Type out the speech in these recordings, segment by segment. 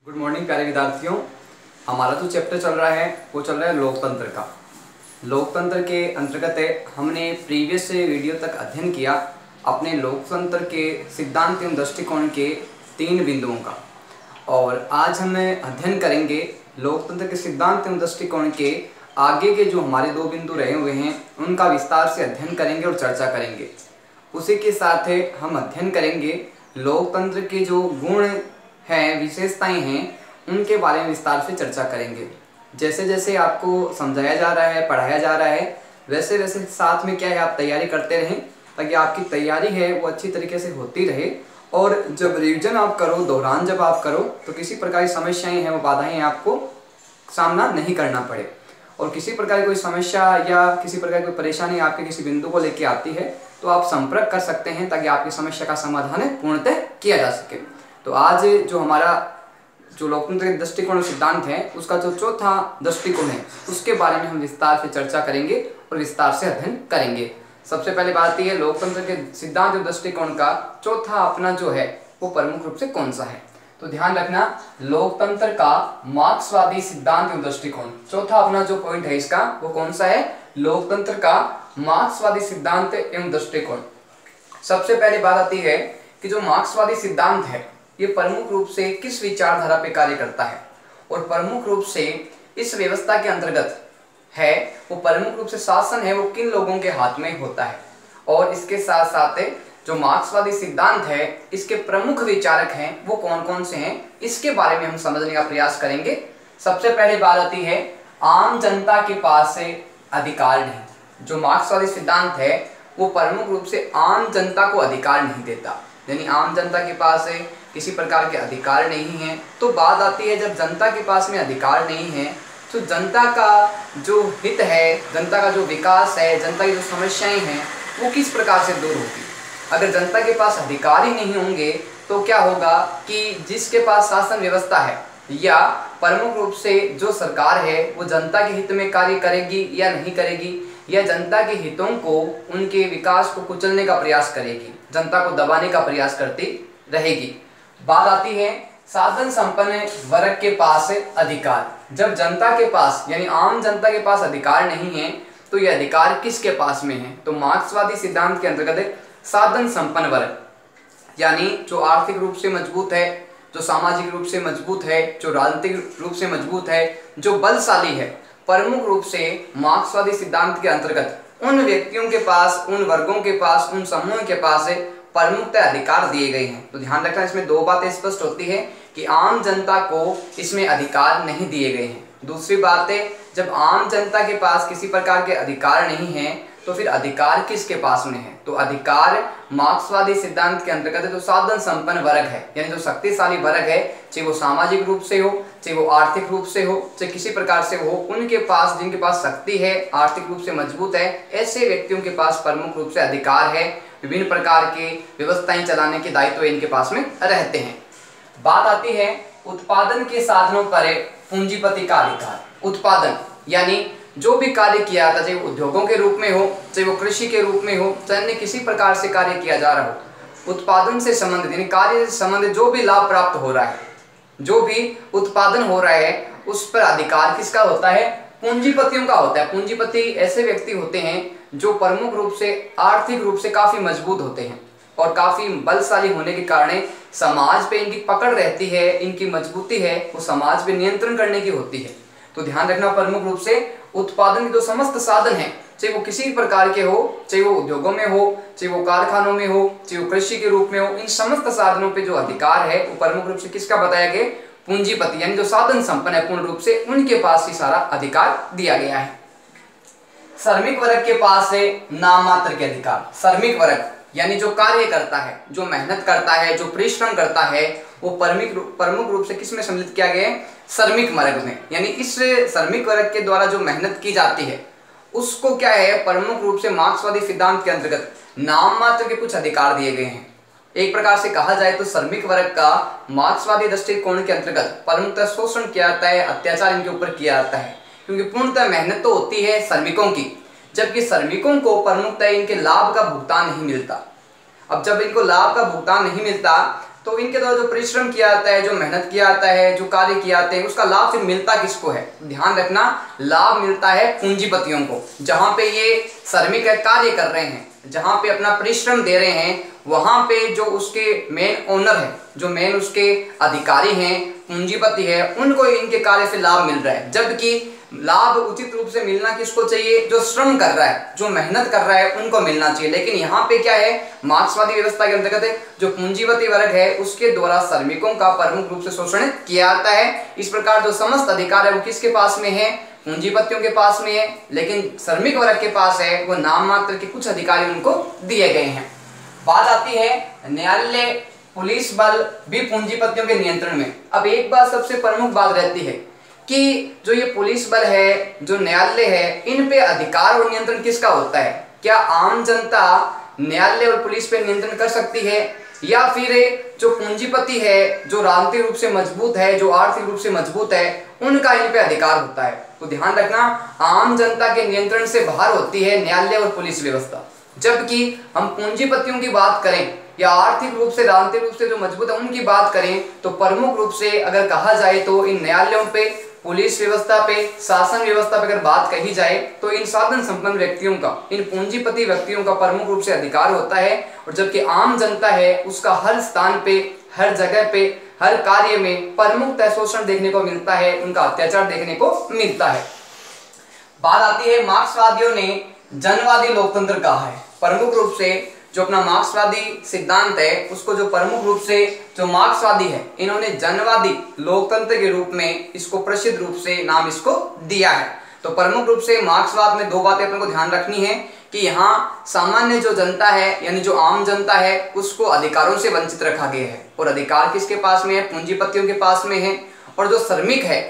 Good morning प्यारे विद्यार्थियों। हमारा जो चैप्टर चल रहा है वो चल रहा है लोकतंत्र का। लोकतंत्र के अंतर्गत हमने प्रीवियस वीडियो तक अध्ययन किया अपने लोकतंत्र के सिद्धांत एवं दृष्टिकोण के 3 बिंदुओं का, और आज हम अध्ययन करेंगे लोकतंत्र के सिद्धांत एवं दृष्टिकोण के आगे के जो हमारे 2 बिंदु रहे हुए हैं उनका विस्तार से अध्ययन करेंगे और चर्चा करेंगे। उसी के साथ हम अध्ययन करेंगे लोकतंत्र के जो गुण हैं, विशेषताएं हैं, उनके बारे में विस्तार से चर्चा करेंगे। जैसे जैसे आपको समझाया जा रहा है, पढ़ाया जा रहा है, वैसे वैसे साथ में क्या है आप तैयारी करते रहें ताकि आपकी तैयारी है वो अच्छी तरीके से होती रहे। और जब रिवीजन आप करो, दोहरान जब आप करो, तो किसी प्रकार की समस्याएं हैं वो बाधाएं हैं आपको सामना नहीं करना पड़े। और किसी प्रकार की कोई समस्या या किसी प्रकार की कोई परेशानी आपके किसी बिंदु को लेकर आती है तो आप संपर्क कर सकते हैं ताकि आपकी समस्या का समाधान पूर्णतः किया जा सके। तो आज जो हमारा जो लोकतंत्र के दृष्टिकोण सिद्धांत है उसका जो चौथा दृष्टिकोण है उसके बारे में हम विस्तार से चर्चा करेंगे और विस्तार से अध्ययन करेंगे। सबसे पहले बात यह है लोकतंत्र के सिद्धांत और दृष्टिकोण का चौथा अपना जो है वो प्रमुख रूप से कौन सा है। तो ध्यान रखना, लोकतंत्र का मार्क्सवादी सिद्धांत एवं दृष्टिकोण, चौथा अपना जो पॉइंट है इसका वो कौन सा है, लोकतंत्र का मार्क्सवादी सिद्धांत एवं दृष्टिकोण। सबसे पहली बात आती है कि जो मार्क्सवादी सिद्धांत है ये प्रमुख रूप से किस विचारधारा पे कार्य करता है और प्रमुख रूप से इस व्यवस्था के अंतर्गत है वो प्रमुख रूप से शासन है वो किन लोगों के हाथ में होता है। और इसके साथ साथ जो मार्क्सवादी सिद्धांत है इसके प्रमुख विचारक हैं वो कौन कौन से हैं, इसके बारे में हम समझने का प्रयास करेंगे। सबसे पहले बात आती है आम जनता के पास से अधिकार नहीं। जो मार्क्सवादी सिद्धांत है वो प्रमुख रूप से आम जनता को अधिकार नहीं देता, यानी आम जनता के पास किसी प्रकार के अधिकार नहीं है। तो बात आती है जब जनता के पास में अधिकार नहीं है तो जनता का जो हित है, जनता का जो विकास है, जनता की जो समस्याएं हैं वो किस प्रकार से दूर होगी। अगर जनता के पास अधिकार ही नहीं होंगे तो क्या होगा कि जिसके पास शासन व्यवस्था है या प्रमुख रूप से जो सरकार है वो जनता के हित में कार्य करेगी या नहीं करेगी, या जनता के हितों को, उनके विकास को कुचलने का प्रयास करेगी, जनता को दबाने का प्रयास करती रहेगी। बात आती है साधन संपन्न वर्ग के पास अधिकार। जब जनता के पास यानी आम जनता के पास अधिकार नहीं है तो यह अधिकार किसके पास में है, तो मार्क्सवादी सिद्धांत के अंतर्गत साधन संपन्न वर्ग, यानी जो आर्थिक रूप से मजबूत है, जो सामाजिक रूप से मजबूत है, जो राजनीतिक रूप से मजबूत है, जो बलशाली है, प्रमुख रूप से मार्क्सवादी सिद्धांत के अंतर्गत उन व्यक्तियों के पास, उन वर्गों के पास, उन समूहों के पास प्रमुखतः अधिकार दिए गए हैं। तो ध्यान रखना, इसमें 2 बातें स्पष्ट होती है कि आम जनता को इसमें अधिकार नहीं दिए गए हैं। दूसरी बात है जब आम जनता के पास किसी प्रकार के अधिकार नहीं है तो फिर अधिकार किसके पास में है, तो अधिकार मार्क्सवादी सिद्धांत के अंतर्गत जो साधन संपन्न वर्ग है, यानी जो शक्तिशाली वर्ग है, चाहे वो सामाजिक रूप से हो, चाहे वो आर्थिक रूप से हो, चाहे किसी प्रकार से हो, उनके पास, जिनके पास शक्ति है, आर्थिक रूप से मजबूत है, ऐसे व्यक्तियों के पास प्रमुख रूप से अधिकार है, विभिन्न प्रकार के व्यवस्थाएं चलाने के दायित्व इनके पास में रहते हैं। बात आती है उत्पादन के साधनों पर पूंजीपति का अधिकार। उत्पादन यानी जो भी कार्य किया जाता है, चाहे वो उद्योगों के रूप में हो, चाहे वो कृषि के रूप में हो, चाहे अन्य किसी प्रकार से कार्य किया जा रहा हो, उत्पादन से संबंधित यानी कार्य से संबंधित जो भी लाभ प्राप्त हो रहा है, जो भी उत्पादन हो रहा है, उस पर अधिकार किसका होता है, पूंजीपतियों का होता है। पूंजीपति ऐसे व्यक्ति होते हैं जो प्रमुख रूप से आर्थिक रूप से काफी मजबूत होते हैं और काफी बलशाली होने के कारण समाज पे इनकी पकड़ रहती है, इनकी मजबूती है वो समाज पे नियंत्रण करने की होती है। तो ध्यान रखना, प्रमुख रूप से उत्पादन के जो समस्त साधन हैं, चाहे वो किसी प्रकार के हो, चाहे वो उद्योगों में हो, चाहे वो कारखानों में हो, चाहे वो कृषि के रूप में हो, इन समस्त साधनों पे जो अधिकार है वो प्रमुख रूप से किसका बताया गया, पूंजीपति यानी जो साधन संपन्न है पूर्ण रूप से उनके पास ही सारा अधिकार दिया गया है। श्रमिक वर्ग के पास है नाम मात्र के अधिकार। श्रमिक वर्ग यानी जो कार्य करता है, जो मेहनत करता है, जो परिश्रम करता है, वो प्रमुख रूप से किस में सम्मिलित किया गया है, श्रमिक वर्ग में। यानी इस श्रमिक वर्ग के द्वारा जो मेहनत की जाती है उसको क्या है, प्रमुख रूप से मार्क्सवादी सिद्धांत के अंतर्गत नाम मात्र के कुछ अधिकार दिए गए हैं। एक प्रकार से कहा जाए तो श्रमिक वर्ग का मार्क्सवादी दृष्टिकोण के अंतर्गत प्रमुखतः शोषण किया जाता है, अत्याचार इनके ऊपर किया जाता है, क्योंकि पूर्णतः मेहनत तो होती है श्रमिकों की, जबकि श्रमिकों को प्रमुखतः इनके लाभ का भुगतान नहीं मिलता। अब जब इनको लाभ का भुगतान नहीं मिलता तो इनके द्वारा जो परिश्रम किया जाता है, जो मेहनत किया जाता है, जो कार्य किए जाते हैं, उसका लाभ फिर मिलता किसको है? ध्यान रखना, लाभ मिलता है पूंजीपतियों को। जहां पे ये श्रमिक कार्य कर रहे हैं, जहां पे अपना परिश्रम दे रहे हैं, वहां पे जो उसके मेन ओनर है, जो मेन उसके अधिकारी हैं, पूंजीपति है, उनको इनके कार्य से लाभ मिल रहा है। जबकि लाभ उचित रूप से मिलना किसको चाहिए? जो श्रम कर रहा है, जो मेहनत कर रहा है, उनको मिलना चाहिए। लेकिन यहाँ पे क्या है, मार्क्सवादी व्यवस्था के अंतर्गत जो पूंजीपति वर्ग है उसके द्वारा श्रमिकों का प्रमुख रूप से शोषण किया जाता है। इस प्रकार जो समस्त अधिकार है वो किसके पास में है? पूंजीपतियों के पास में है। लेकिन श्रमिक वर्ग के पास है वो नाम मात्र के कुछ अधिकार उनको दिए गए हैं। बात आती है न्यायालय, पुलिस बल भी पूंजीपतियों के नियंत्रण में। अब एक बात सबसे प्रमुख बात रहती है कि जो ये पुलिस बल है, जो न्यायालय है, इन पे अधिकार और नियंत्रण किसका होता है? क्या आम जनता न्यायालय और पुलिस पे नियंत्रण कर सकती है, या फिर जो पूंजीपति है, जो राजनीतिक रूप से मजबूत है, जो आर्थिक रूप से मजबूत है, उनका इन पे अधिकार होता है? तो ध्यान रखना, आम जनता के नियंत्रण से बाहर होती है न्यायालय और पुलिस व्यवस्था। जबकि हम पूंजीपतियों की बात करें या आर्थिक रूप से, राजनीतिक रूप से जो मजबूत है उनकी बात करें, तो प्रमुख रूप से अगर कहा जाए तो इन न्यायालयों पे, पुलिस व्यवस्था पे, शासन व्यवस्था पे अगर बात कही जाए तो इन साधन संपन्न व्यक्तियों का, इन पूंजीपति व्यक्तियों का प्रमुख रूप से अधिकार होता है। और जबकि आम जनता है उसका हर स्थान पे, हर जगह पे, हर कार्य में प्रमुखतः शोषण देखने को मिलता है, उनका अत्याचार देखने को मिलता है। बात आती है मार्क्सवादियों ने जनवादी लोकतंत्र कहा है। प्रमुख रूप से जो अपना मार्क्सवादी सिद्धांत है उसको जो प्रमुख रूप से जो मार्क्सवादी है, इन्होंने जनवादी लोकतंत्र के रूप में इसको प्रसिद्ध रूप से नाम इसको दिया है। तो प्रमुख रूप से मार्क्सवाद में दो बातें अपने को ध्यान रखनी है कि यहाँ सामान्य जो जनता है, यानी जो आम जनता है, उसको अधिकारों से वंचित रखा गया है। और अधिकार किसके पास में है? पूंजीपतियों के पास में है। और जो श्रमिक है,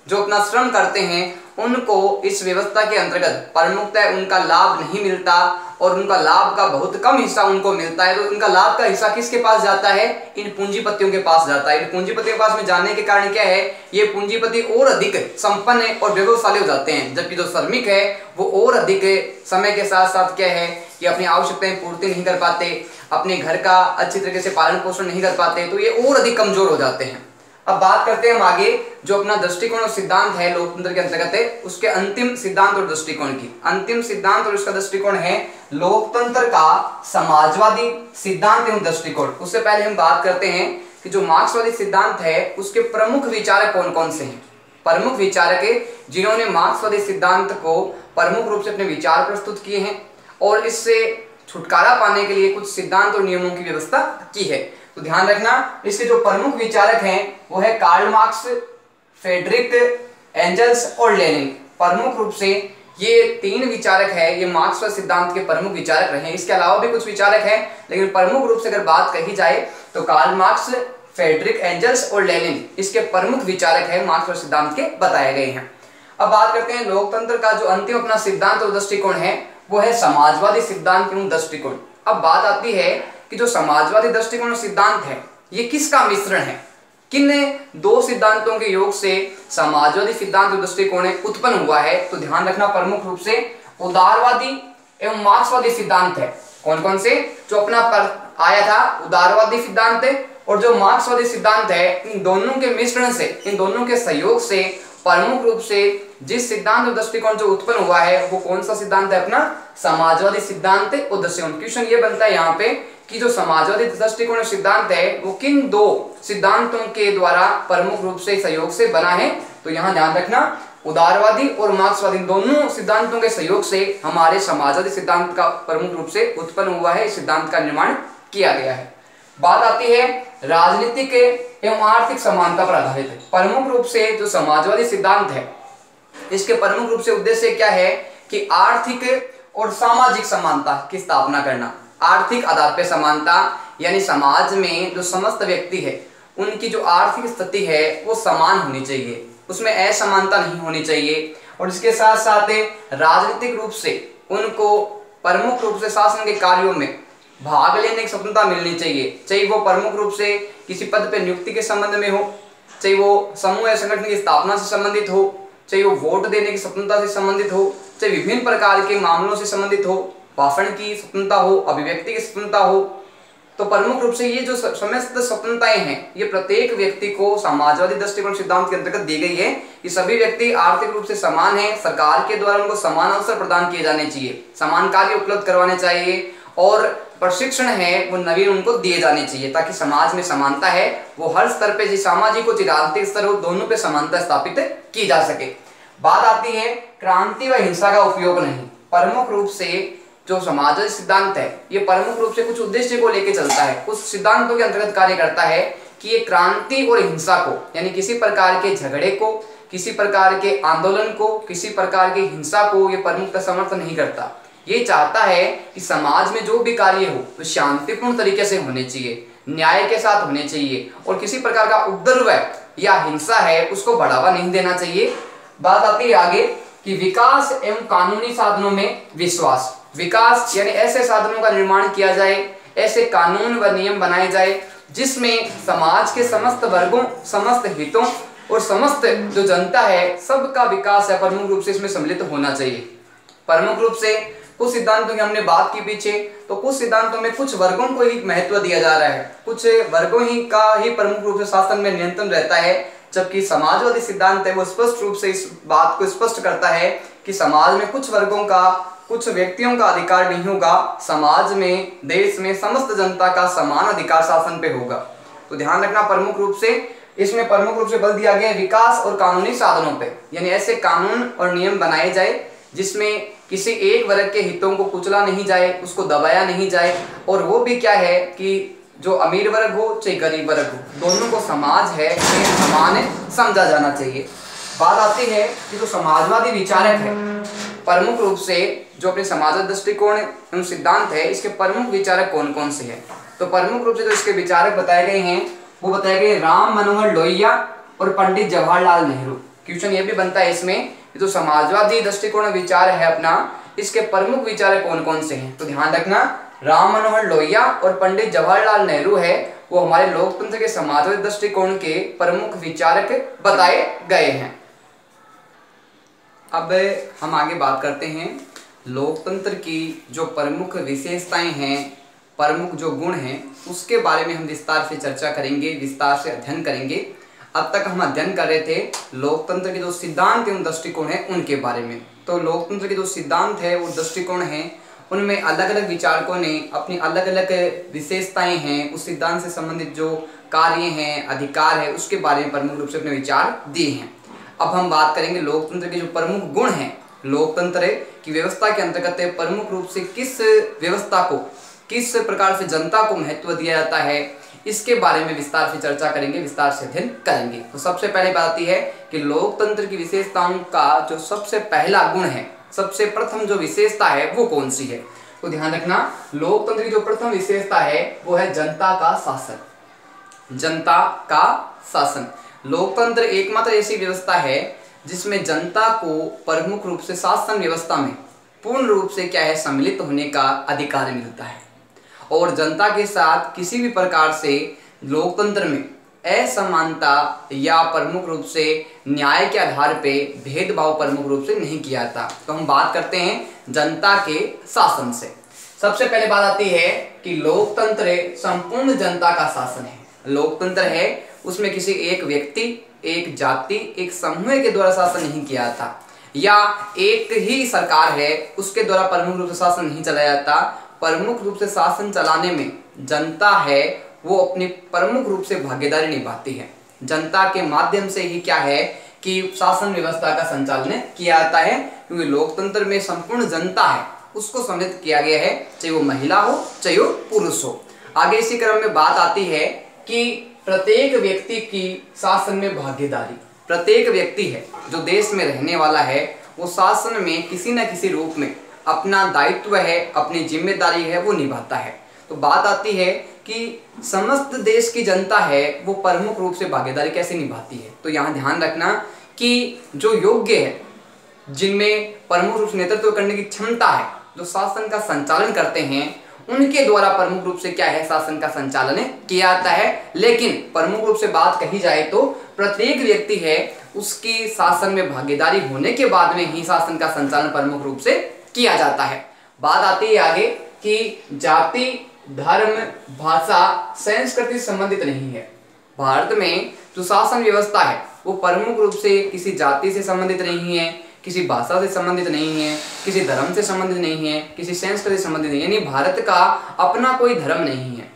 जो अपना श्रम करते हैं, उनको इस व्यवस्था के अंतर्गत प्रमुखतः उनका लाभ नहीं मिलता और उनका लाभ का बहुत कम हिस्सा उनको मिलता है। तो उनका लाभ का हिस्सा किसके पास जाता है? इन पूंजीपतियों के पास जाता है। इन पूंजीपतियों के पास में जाने के कारण क्या है, ये पूंजीपति और अधिक संपन्न और वैभवशाली हो जाते हैं। जबकि जो श्रमिक है वो और अधिक समय के साथ साथ क्या है कि अपनी आवश्यकताएं पूर्ति नहीं कर पाते, अपने घर का अच्छी तरीके से पालन पोषण नहीं कर पाते, तो ये और अधिक कमजोर हो जाते हैं। अब बात करते हैं हम आगे, जो अपना दृष्टिकोण और सिद्धांत है लोकतंत्र के अंतर्गत है, उसके अंतिम सिद्धांत और दृष्टिकोण की। अंतिम सिद्धांत और उसका दृष्टिकोण है लोकतंत्र का समाजवादी सिद्धांत एवं दृष्टिकोण। उससे पहले हम बात करते हैं कि जो मार्क्सवादी सिद्धांत है उसके प्रमुख विचारक कौन कौन से हैं। प्रमुख विचारक जिन्होंने मार्क्सवादी सिद्धांत को प्रमुख रूप से अपने विचार प्रस्तुत किए हैं और इससे छुटकारा पाने के लिए कुछ सिद्धांत और नियमों की व्यवस्था की है। तो ध्यान रखना, इसके जो प्रमुख विचारक हैं वो है कार्ल मार्क्स, फ्रेडरिक एंजल्स और लेनिन। प्रमुख रूप से ये तीन विचारक है, ये मार्क्सवादी सिद्धांत के प्रमुख विचारक रहे हैं। इसके अलावा भी कुछ विचारक हैं, लेकिन प्रमुख रूप से अगर बात कही जाए तो कार्ल मार्क्स, फ्रेडरिक एंजल्स और लेनिन इसके प्रमुख विचारक है, मार्क्सवादी सिद्धांत के बताए गए हैं। अब बात करते हैं लोकतंत्र का जो अंतिम अपना सिद्धांत और दृष्टिकोण है वो है समाजवादी सिद्धांत एवं दृष्टिकोण। अब बात आती है कि जो समाजवादी दृष्टिकोण और सिद्धांत है ये किसका मिश्रण है? किन दो सिद्धांतों के योग से समाजवादी सिद्धांत और दृष्टिकोण उत्पन्न हुआ है? तो ध्यान रखना, प्रमुख रूप से उदारवादी एवं मार्क्सवादी सिद्धांत है। कौन कौन से? जो अपना पर आया था उदारवादी सिद्धांत और जो मार्क्सवादी सिद्धांत है, इन दोनों के मिश्रण से, इन दोनों के सहयोग से प्रमुख रूप से जिस सिद्धांत और दृष्टिकोण जो उत्पन्न हुआ है वो कौन सा सिद्धांत है? अपना समाजवादी सिद्धांत और दृष्टिकोण। क्वेश्चन ये बनता है यहाँ पे कि जो समाजवादी दृष्टिकोण और सिद्धांत है वो किन दो सिद्धांतों के द्वारा प्रमुख रूप से सहयोग से बना है? तो यहाँ ध्यान रखना, उदारवादी और मार्क्सवादी दोनों सिद्धांतों के सहयोग से हमारे समाजवादी सिद्धांत का प्रमुख रूप से उत्पन्न हुआ है, इस सिद्धांत का निर्माण किया गया है। बात आती है राजनीतिक एवं आर्थिक समानता पर आधारित है। प्रमुख रूप से जो समाजवादी सिद्धांत है इसके प्रमुख रूप से उद्देश्य क्या है कि आर्थिक और सामाजिक समानता की स्थापना करना। आर्थिक आधार पर समानता यानी समाज में जो समस्त व्यक्ति है उनकी जो आर्थिक स्थिति है वो समान होनी चाहिए, उसमें असमानता नहीं होनी चाहिए। और इसके साथ साथ राजनीतिक रूप से उनको प्रमुख रूप से शासन के कार्यों में भाग लेने की स्वतंत्रता मिलनी चाहिए, चाहे वो प्रमुख रूप से किसी पद पर नियुक्ति के संबंध में हो, चाहे वो समूह या संगठन की स्थापना से संबंधित हो, चाहे वो वोट देने की स्वतंत्रता से संबंधित हो, चाहे विभिन्न प्रकार के मामलों से संबंधित हो, भाषण की स्वतंत्रता हो, अभिव्यक्ति की स्वतंत्रता हो, तो प्रमुख रूप से ये जो समस्त स्वतंत्रताएं हैं ये प्रत्येक व्यक्ति को समाजवादी दृष्टिकोण सिद्धांत के अंतर्गत दी गई है कि सभी व्यक्ति आर्थिक रूप से समान है, सरकार के द्वारा उनको समान अवसर प्रदान किए जाने चाहिए, समान कार्य उपलब्ध करवाने चाहिए और प्रशिक्षण है वो नवीन उनको दिए जाने चाहिए ताकि समाज में समानता है वो हर स्तर पे, सामाजिक और राजनीतिक स्तर हो, दोनों पे समानता स्थापित की जा सके। बात आती है क्रांति व हिंसा का उपयोग नहीं। प्रमुख रूप से जो समाजवादी सिद्धांत है ये प्रमुख रूप से कुछ उद्देश्य को लेकर चलता है, कुछ सिद्धांतों के अंतर्गत कार्य करता है कि ये क्रांति और हिंसा को, यानी किसी प्रकार के झगड़े को, किसी प्रकार के आंदोलन को, किसी प्रकार की हिंसा को ये प्रमुखतः समर्थन नहीं करता। ये चाहता है कि समाज में जो भी कार्य हो वो शांतिपूर्ण तरीके से होने चाहिए, न्याय के साथ होने चाहिए और किसी प्रकार का उपद्रव या हिंसा है उसको बढ़ावा नहीं देना चाहिए। बात आती है आगे कि विकास एवं कानूनी साधनों में विश्वास। विकास यानी ऐसे साधनों का निर्माण किया जाए, ऐसे कानून व नियम बनाए जाए जिसमें समाज के समस्त वर्गों, समस्त हितों और समस्त जो जनता है सबका विकास है प्रमुख रूप से इसमें सम्मिलित होना चाहिए। प्रमुख रूप से कुछ सिद्धांतों की हमने बात की पीछे, तो कुछ सिद्धांतों में कुछ वर्गों को ही महत्व दिया जा रहा है, कुछ वर्गों ही का ही प्रमुख रूप से शासन में नियंत्रण रहता है, जबकि समाजवादी सिद्धांत है वो स्पष्ट रूप से इस बात को स्पष्ट करता है कि समाज में कुछ वर्गों का, कुछ व्यक्तियों का अधिकार नहीं होगा, समाज में, देश में समस्त जनता का समान अधिकार शासन पे होगा। तो ध्यान रखना प्रमुख रूप से इसमें प्रमुख रूप से बल दिया गया है विकास और कानूनी साधनों पे, यानी ऐसे कानून और नियम बनाए जाए जिसमें किसी एक वर्ग के हितों को कुचला नहीं जाए, उसको दबाया नहीं जाए, और वो भी क्या है कि जो अमीर वर्ग हो चाहे गरीब वर्ग हो, दोनों को समाज है समान समझा जाना चाहिए। बात आती है कि जो समाजवादी विचारक है प्रमुख रूप से जो अपने समाजवादी दृष्टिकोण एवं सिद्धांत है इसके प्रमुख विचारक कौन कौन से हैं, तो प्रमुख रूप से जो इसके विचारक बताए गए हैं वो बताए गए राम मनोहर लोहिया और पंडित जवाहरलाल नेहरू। क्वेश्चन ये भी बनता है इसमें जो समाजवादी दृष्टिकोण विचार है अपना, इसके प्रमुख विचारक कौन कौन से हैं, तो ध्यान रखना राम मनोहर लोहिया और पंडित जवाहरलाल नेहरू है वो हमारे लोकतंत्र के समाजवादी दृष्टिकोण के प्रमुख विचारक बताए गए हैं। अब हम आगे बात करते हैं लोकतंत्र की जो प्रमुख विशेषताएं हैं, प्रमुख जो गुण हैं उसके बारे में हम विस्तार से चर्चा करेंगे, विस्तार से अध्ययन करेंगे। अब तक हम अध्ययन कर रहे थे लोकतंत्र के जो सिद्धांत एवं दृष्टिकोण है उनके बारे में। तो लोकतंत्र के जो सिद्धांत है वो दृष्टिकोण है उनमें अलग अलग विचारकों ने अपनी अलग अलग विशेषताएं हैं, उस सिद्धांत से संबंधित जो कार्य हैं, अधिकार है उसके बारे में प्रमुख रूप से अपने विचार दिए हैं। अब हम बात करेंगे लोकतंत्र के जो प्रमुख गुण हैं, लोकतंत्र की व्यवस्था के अंतर्गत प्रमुख रूप से किस व्यवस्था को, किस प्रकार से जनता को महत्व दिया जाता है, इसके बारे में विस्तार से चर्चा करेंगे, विस्तार से अध्ययन करेंगे। तो सबसे पहले बात यह है कि लोकतंत्र की विशेषताओं का जो सबसे पहला गुण है, सबसे प्रथम जो विशेषता है वो कौन सी है, तो ध्यान रखना लोकतंत्र की जो प्रथम विशेषता है वो है जनता का शासन। जनता का शासन। लोकतंत्र एकमात्र ऐसी व्यवस्था है जिसमें जनता को प्रमुख रूप से शासन व्यवस्था में पूर्ण रूप से क्या है सम्मिलित होने का अधिकार मिलता है, और जनता के साथ किसी भी प्रकार से लोकतंत्र में असमानता या प्रमुख रूप से न्याय के आधार पे भेदभाव प्रमुख रूप से नहीं किया जाता। तो हम बात करते हैं जनता के शासन से। सबसे पहले बात आती है कि लोकतंत्र संपूर्ण जनता का शासन है। लोकतंत्र है उसमें किसी एक व्यक्ति, एक जाति, एक समूह के द्वारा शासन नहीं किया जाता, या एक ही सरकार है उसके द्वारा प्रमुख रूप से शासन नहीं चलाया जाता। प्रमुख रूप से शासन चलाने में जनता है वो अपनी प्रमुख रूप से भागीदारी निभाती है। जनता के माध्यम से ही क्या है कि शासन व्यवस्था का संचालन किया जाता है, क्योंकि लोकतंत्र में संपूर्ण जनता है उसको सम्मिलित किया गया है, चाहे वो महिला हो चाहे वो पुरुष हो। आगे इसी क्रम में बात आती है कि प्रत्येक व्यक्ति की शासन में भागीदारी। प्रत्येक व्यक्ति है जो देश में रहने वाला है वो शासन में किसी न किसी रूप में अपना दायित्व है, अपनी जिम्मेदारी है वो निभाता है। तो बात आती है कि समस्त देश की जनता है वो प्रमुख रूप से भागीदारी कैसे निभाती है। तो यहाँ ध्यान रखना कि जो योग्य है, जिनमें प्रमुख रूप से नेतृत्व करने की क्षमता है, जो शासन का संचालन करते हैं, उनके द्वारा प्रमुख रूप से क्या है शासन का संचालन किया जाता है। लेकिन प्रमुख रूप से बात कही जाए तो प्रत्येक व्यक्ति है उसकी शासन में भागीदारी होने के बाद में ही शासन का संचालन प्रमुख रूप से किया जाता है। बात आती है आगे कि जाति धर्म, भाषा, संस्कृति से संबंधित नहीं है। भारत में जो शासन व्यवस्था है वो प्रमुख रूप से किसी जाति से संबंधित नहीं है, किसी भाषा से संबंधित नहीं है, किसी धर्म से संबंधित नहीं है, किसी संस्कृति से संबंधित नहीं है। यानी भारत का अपना कोई धर्म नहीं है,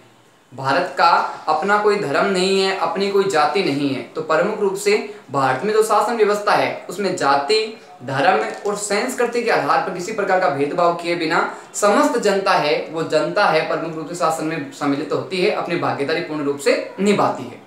भारत का अपना कोई धर्म नहीं है, अपनी कोई जाति नहीं है। तो प्रमुख रूप से भारत में जो शासन व्यवस्था है उसमें जाति, धर्म और संस्कृति के आधार पर किसी प्रकार का भेदभाव किए बिना समस्त जनता है, वो जनता है प्रमुख रूप से शासन में सम्मिलित होती है, अपनी भागीदारी पूर्ण रूप से निभाती है।